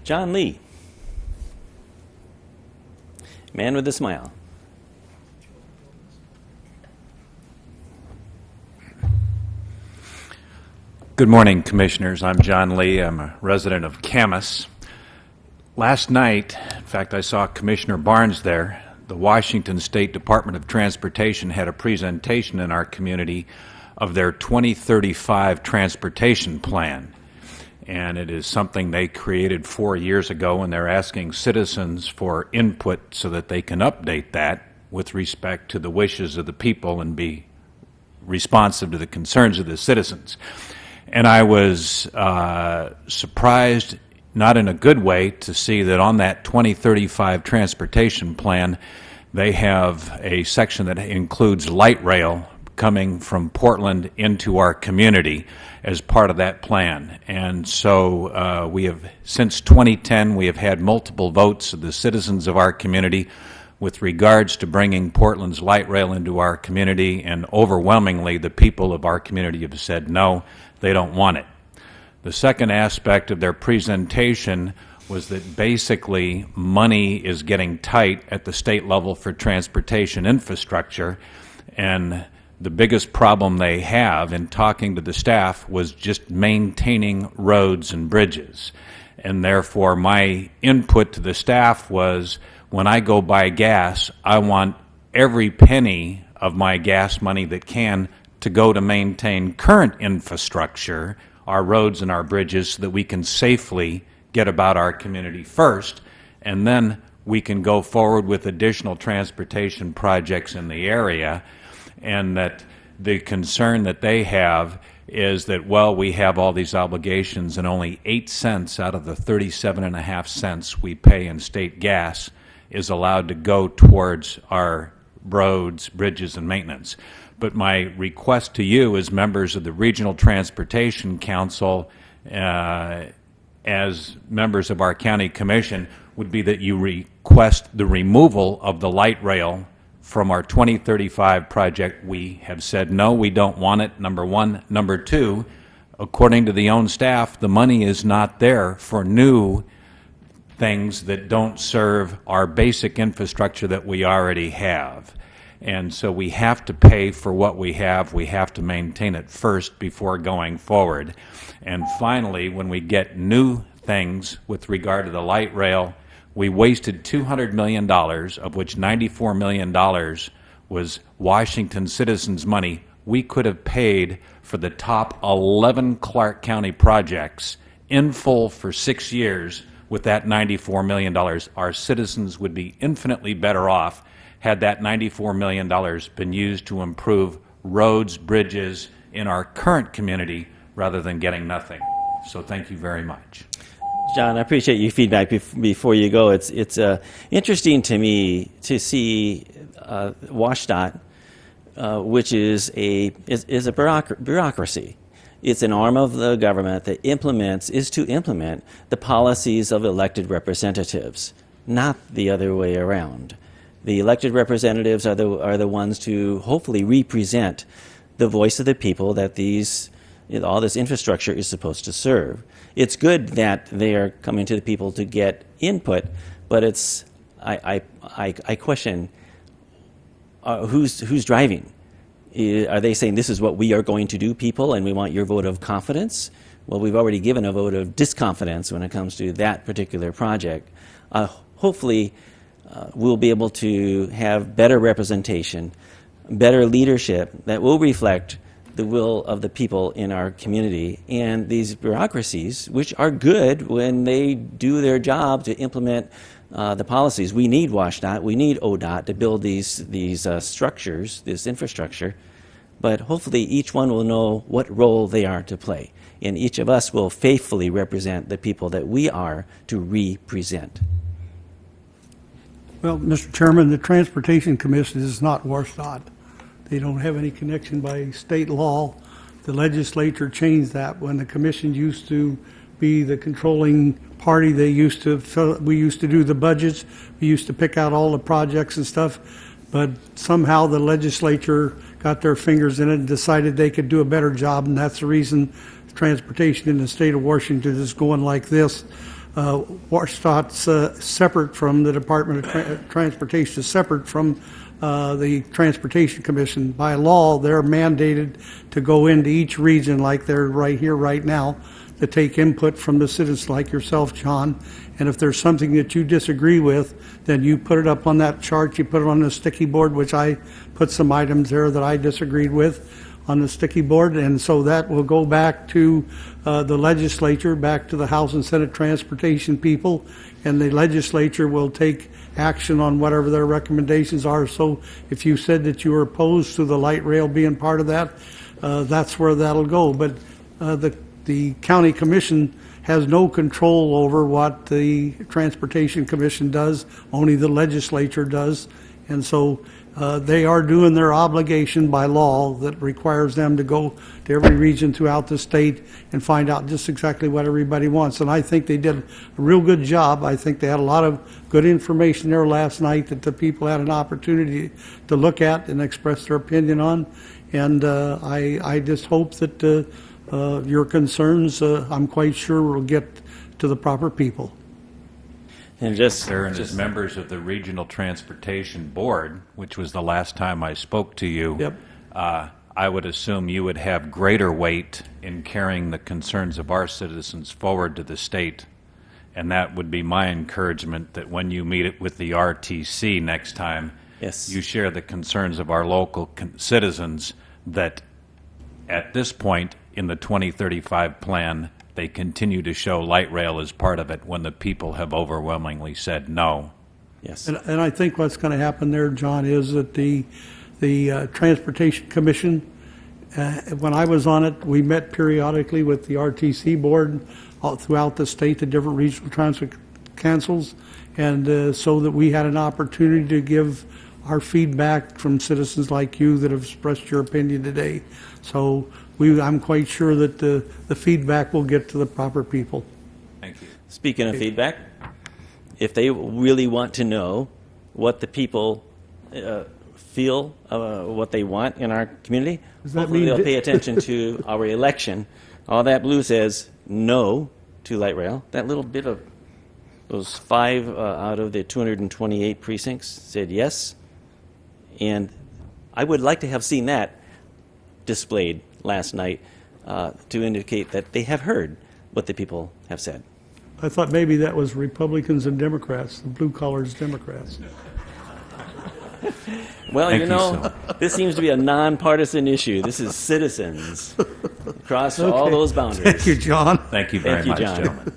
John Lee. Man with a smile. Good morning, Commissioners. I'm John Lee. I'm a resident of Camas. Last night, in fact, I saw Commissioner Barnes there. The Washington State Department of Transportation had a presentation in our community of their 2035 transportation plan. And it is something they created 4 years ago, and they're asking citizens for input so that they can update that with respect to the wishes of the people and be responsive to the concerns of the citizens. And I was surprised, not in a good way, to see that on that 2035 transportation plan, they have a section that includes light rail coming from Portland into our community as part of that plan. And so we have, since 2010, we have had multiple votes of the citizens of our community with regards to bringing Portland's light rail into our community, and overwhelmingly the people of our community have said no, they don't want it. The second aspect of their presentation was that basically money is getting tight at the state level for transportation infrastructure, and the biggest problem they have in talking to the staff was just maintaining roads and bridges. And therefore my input to the staff was, when I go buy gas, I want every penny of my gas money that can to go to maintain current infrastructure, our roads and our bridges, so that we can safely get about our community first, and then we can go forward with additional transportation projects in the area. And that the concern that they have is that, well, we have all these obligations and only 8 cents out of the 37.5 cents we pay in state gas is allowed to go towards our roads, bridges, and maintenance. But my request to you as members of the Regional Transportation Council, as members of our county commission, would be that you request the removal of the light rail from our 2035 project. We have said no, we don't want it, number one. Number two, according to the own staff, the money is not there for new things that don't serve our basic infrastructure that we already have. And so we have to pay for what we have. We have to maintain it first before going forward. And finally, when we get new things with regard to the light rail, we wasted $200 million, of which $94 million was Washington citizens' money. We could have paid for the top 11 Clark County projects in full for 6 years with that $94 million. Our citizens would be infinitely better off had that $94 million been used to improve roads, bridges in our current community rather than getting nothing. So thank you very much. John, I appreciate your feedback. Before you go, it's interesting to me to see WSDOT, which is a bureaucracy. It's an arm of the government that is to implement the policies of elected representatives, not the other way around. The elected representatives are the ones to hopefully represent the voice of the people that all this infrastructure is supposed to serve. It's good that they are coming to the people to get input, but I question who's driving. Are they saying this is what we are going to do, people, and we want your vote of confidence? Well, we've already given a vote of disconfidence when it comes to that particular project. Hopefully, we'll be able to have better representation, better leadership that will reflect the will of the people in our community. And these bureaucracies, which are good when they do their job to implement the policies. We need WSDOT, we need ODOT to build these structures, this infrastructure, but hopefully each one will know what role they are to play. And each of us will faithfully represent the people that we are to represent. Well, Mr. Chairman, the Transportation Commission is not WSDOT. They don't have any connection by state law. The legislature changed that when the commission used to be the controlling party. We used to do the budgets. We used to pick out all the projects and stuff. But somehow the legislature got their fingers in it and decided they could do a better job, and that's the reason transportation in the state of Washington is going like this. WSDOT's separate from the Department of Transportation, separate from the Transportation Commission. By law, they're mandated to go into each region like they're right here, right now, to take input from the citizens like yourself, John. And if there's something that you disagree with, then you put it up on that chart, you put it on the sticky board, which I put some items there that I disagreed with on the sticky board, and so that will go back to the legislature, back to the House and Senate Transportation people, and the legislature will take action on whatever their recommendations are. So if you said that you were opposed to the light rail being part of that, that's where that'll go. But the county commission has no control over what the Transportation Commission does, only the legislature does. And so they are doing their obligation by law that requires them to go to every region throughout the state and find out just exactly what everybody wants. And I think they did a real good job. I think they had a lot of good information there last night that the people had an opportunity to look at and express their opinion on. And I just hope that your concerns, I'm quite sure, will get to the proper people. And just, Sir, and as members of the Regional Transportation Board, which was the last time I spoke to you, Yep. I would assume you would have greater weight in carrying the concerns of our citizens forward to the state. And that would be my encouragement, that when you meet it with the RTC next time, yes, you share the concerns of our local citizens, that at this point in the 2035 plan, they continue to show light rail as part of it when the people have overwhelmingly said no. yes. And I think what's going to happen there, John, is that the Transportation Commission, when I was on it, we met periodically with the RTC board all throughout the state, the different regional transit councils, and so that we had an opportunity to give our feedback from citizens like you that have expressed your opinion today. So I'm quite sure that the feedback will get to the proper people. Thank you. Speaking of feedback, if they really want to know what the people feel, what they want in our community, Does that hopefully mean they'll pay attention to our election. All that blue says no to light rail. That little bit of those 5 out of the 228 precincts said yes. And I would like to have seen that displayed last night to indicate that they have heard what the people have said. I thought maybe that was Republicans and Democrats, the blue collars Democrats. Well, Thank you you, know, this seems to be a nonpartisan issue. This is citizens across all those boundaries. Thank you, John. Thank you very Thank you, much, John. gentlemen.